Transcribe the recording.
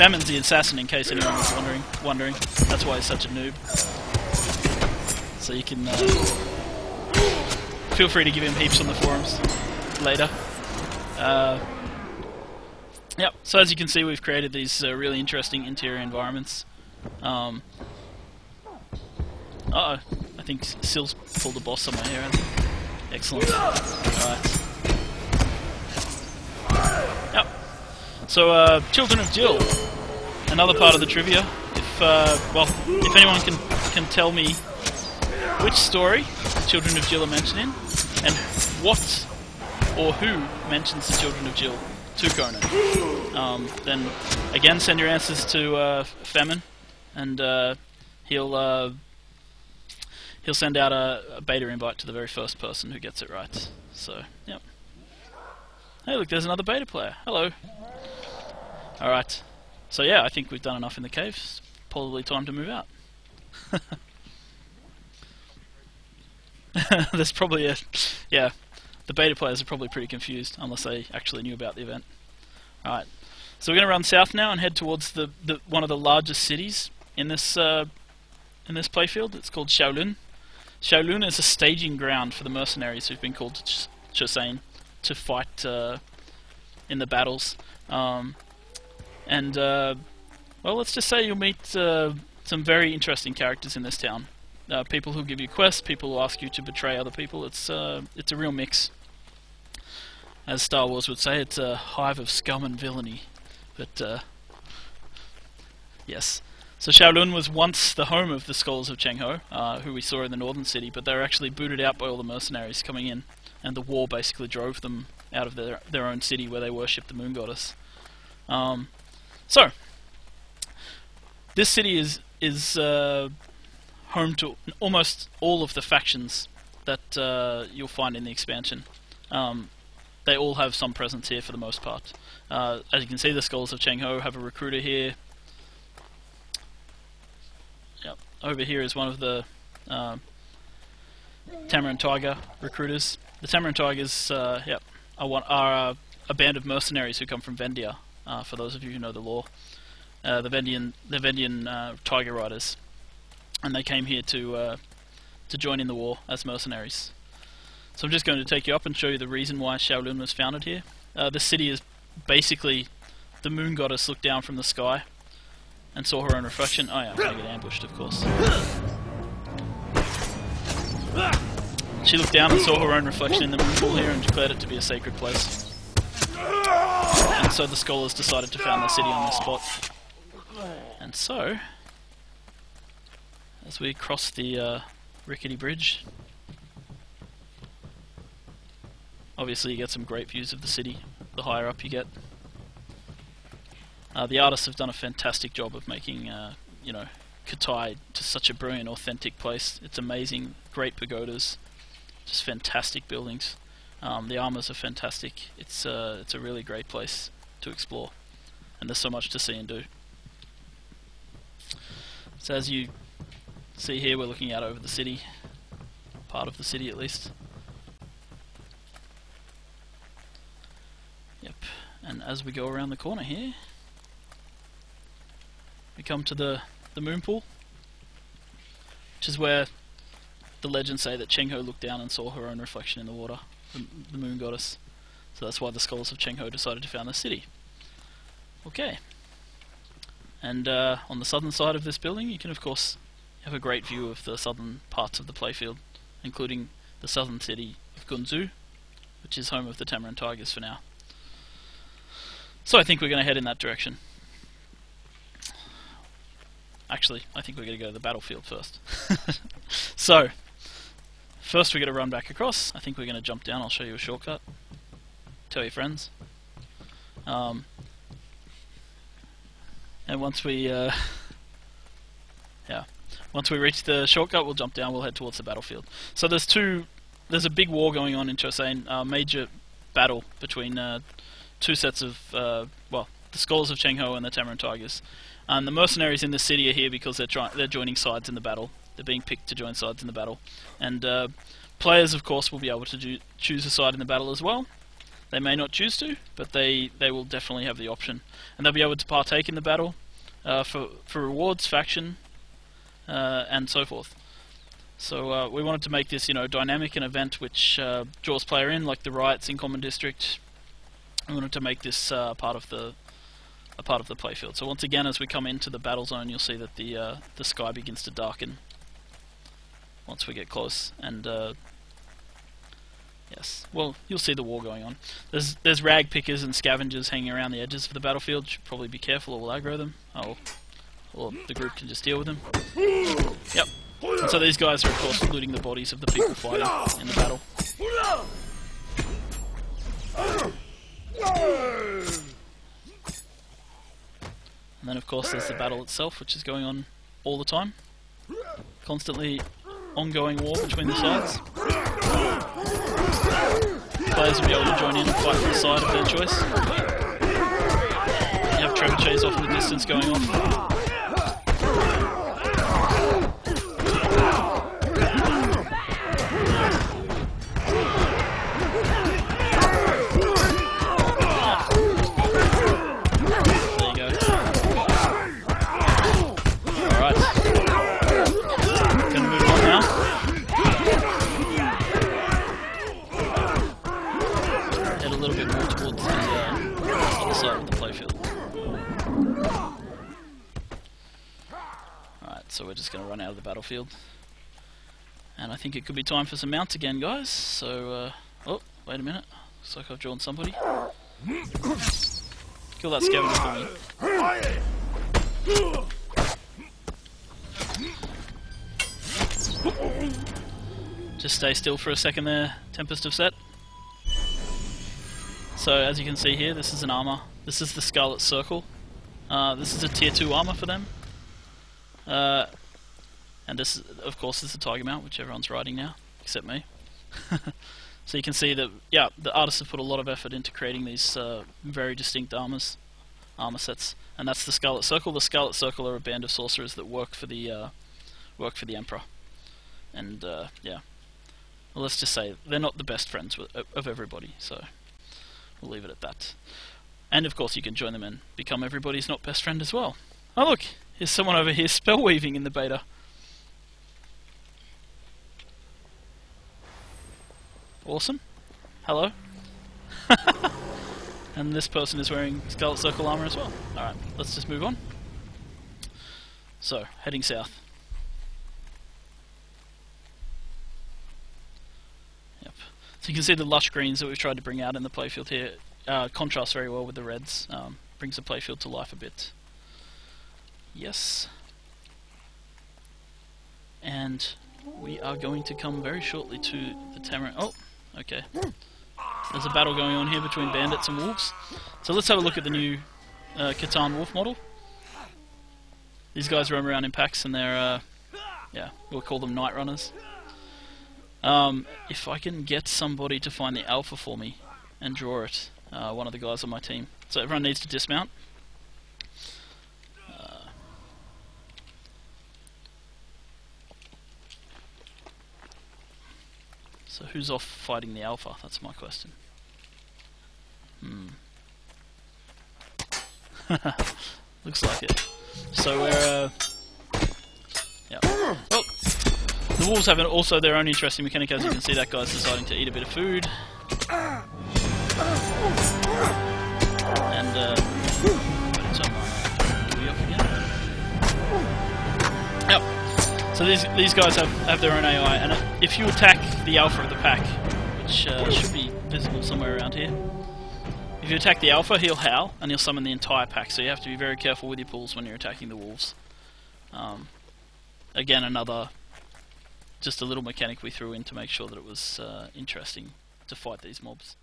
Femin's the assassin, in case anyone was wondering. That's why he's such a noob. So you can feel free to give him heaps on the forums later. Yep. So as you can see, we've created these really interesting interior environments. Uh-oh. I think Sil's pulled a boss somewhere here. Excellent. Alright. Yep. So, Children of Jill. Another part of the trivia. If anyone can tell me which story the Children of Jill are mentioned in, and what or who mentions the Children of Jill to Conan, then again send your answers to Femin, and he'll send out a beta invite to the very first person who gets it right. So, yep. Hey, look, there's another beta player. Hello. Alright. So yeah, I think we've done enough in the caves. Probably time to move out. There's probably yeah, the beta players are probably pretty confused, unless they actually knew about the event. Alright. So we're going to run south now and head towards the one of the largest cities in this playfield. It's called Shaolin. Shaolin is a staging ground for the mercenaries who've been called to Chosain to fight in the battles. Well, let's just say you'll meet some very interesting characters in this town. People who give you quests, people who ask you to betray other people. It's a real mix. As Star Wars would say, it's a hive of scum and villainy. But, yes. So Shaolin was once the home of the Scholars of Chengho, who we saw in the northern city, but they were actually booted out by all the mercenaries coming in, and the war basically drove them out of their own city where they worshipped the moon goddess. So, this city is home to almost all of the factions that you'll find in the expansion. They all have some presence here for the most part. As you can see, the Scholars of Chengho have a recruiter here. Yep. Over here is one of the Tamarin Tiger recruiters. The Tamarin Tigers are a band of mercenaries who come from Vendia, for those of you who know the lore. The Vendian Tiger Riders. And they came here to join in the war as mercenaries. So I'm just going to take you up and show you the reason why Shaolin was founded here. This city is basically the moon goddess looked down from the sky and saw her own reflection. Oh yeah, I'm going to get ambushed, of course. She looked down and saw her own reflection in the moon pool here and declared it to be a sacred place. And so the scholars decided to found the city on this spot. And so, as we cross the rickety bridge, obviously you get some great views of the city the higher up you get. The artists have done a fantastic job of making, Katai to such a brilliant, authentic place. It's amazing, great pagodas, just fantastic buildings. The armors are fantastic. It's a really great place to explore, and there's so much to see and do. So as you see here, we're looking out over the city, part of the city at least. Yep, and as we go around the corner here, we come to the moon pool, which is where the legends say that Chengho looked down and saw her own reflection in the water, the moon goddess. So that's why the Scholars of Chengho decided to found the city. Okay. And on the southern side of this building, you can of course have a great view of the southern parts of the playfield, including the southern city of Gunzu, which is home of the Tamarin Tigers for now. So I think we're going to head in that direction. Actually, I think we're going to go to the battlefield first. So, first we're going to run back across. I think we're going to jump down. I'll show you a shortcut. Tell your friends. And once we once we reach the shortcut, we'll jump down. We'll head towards the battlefield. So there's a big war going on in Chosain. Major battle between two sets of the Scholars of Chengho and the Tamarin Tigers. And the mercenaries in the city are here because they're joining sides in the battle. They're being picked to join sides in the battle. And players, of course, will be able to choose a side in the battle as well. They may not choose to, but they will definitely have the option, and they'll be able to partake in the battle for rewards, faction, and so forth. So we wanted to make this, dynamic, an event which draws player in, like the riots in Common District. We wanted to make this part of the playfield. So once again, as we come into the battle zone, you'll see that the sky begins to darken once we get close, and yes, well, you'll see the war going on. There's rag pickers and scavengers hanging around the edges of the battlefield. Should probably be careful, or we'll aggro them. Oh, or the group can just deal with them. Yep. And so these guys are, of course, looting the bodies of the people fighting in the battle. And then, of course, there's the battle itself, which is going on all the time. Constantly ongoing war between the sides. Players will be able to join in and fight for the side of their choice. You have trebuchets off in the distance going off. So we're just going to run out of the battlefield, and I think it could be time for some mounts again, guys. So oh, wait a minute, looks like I've drawn somebody. Kill that scavenger for me. Just stay still for a second there, Tempest of Set. So as you can see here, this is an armor. This is the Scarlet Circle. This is a tier 2 armor for them. And this, of course, is the Tiger Mount, which everyone's riding now, except me. So you can see that, yeah, the artists have put a lot of effort into creating these very distinct armor sets, and that's the Scarlet Circle. The Scarlet Circle are a band of sorcerers that work for the Emperor, and yeah, well, let's just say they're not the best friends of everybody, so we'll leave it at that. And of course, you can join them and become everybody's not best friend as well. Oh look, here's someone over here spell weaving in the beta. Awesome. Hello. And this person is wearing Scarlet Circle armor as well. Alright, let's just move on. So, heading south. Yep. So you can see the lush greens that we've tried to bring out in the playfield here contrast very well with the reds. Brings the playfield to life a bit. Yes. And we are going to come very shortly to the Tamarind. Oh, okay. There's a battle going on here between bandits and wolves. So let's have a look at the new Catan wolf model. These guys roam around in packs, and they're, yeah, we'll call them night runners. If I can get somebody to find the alpha for me and draw it, one of the guys on my team. So everyone needs to dismount. So who's off fighting the alpha? That's my question. Looks like it. So we're yeah. Well, the wolves have also their own interesting mechanic. As you can see, that guy's deciding to eat a bit of food. And yep. So these guys have their own AI, and if you attack the alpha of the pack, which should be visible somewhere around here, if you attack the alpha, he'll howl, and he'll summon the entire pack, so you have to be very careful with your pulls when you're attacking the wolves. Again, just a little mechanic we threw in to make sure that it was interesting to fight these mobs.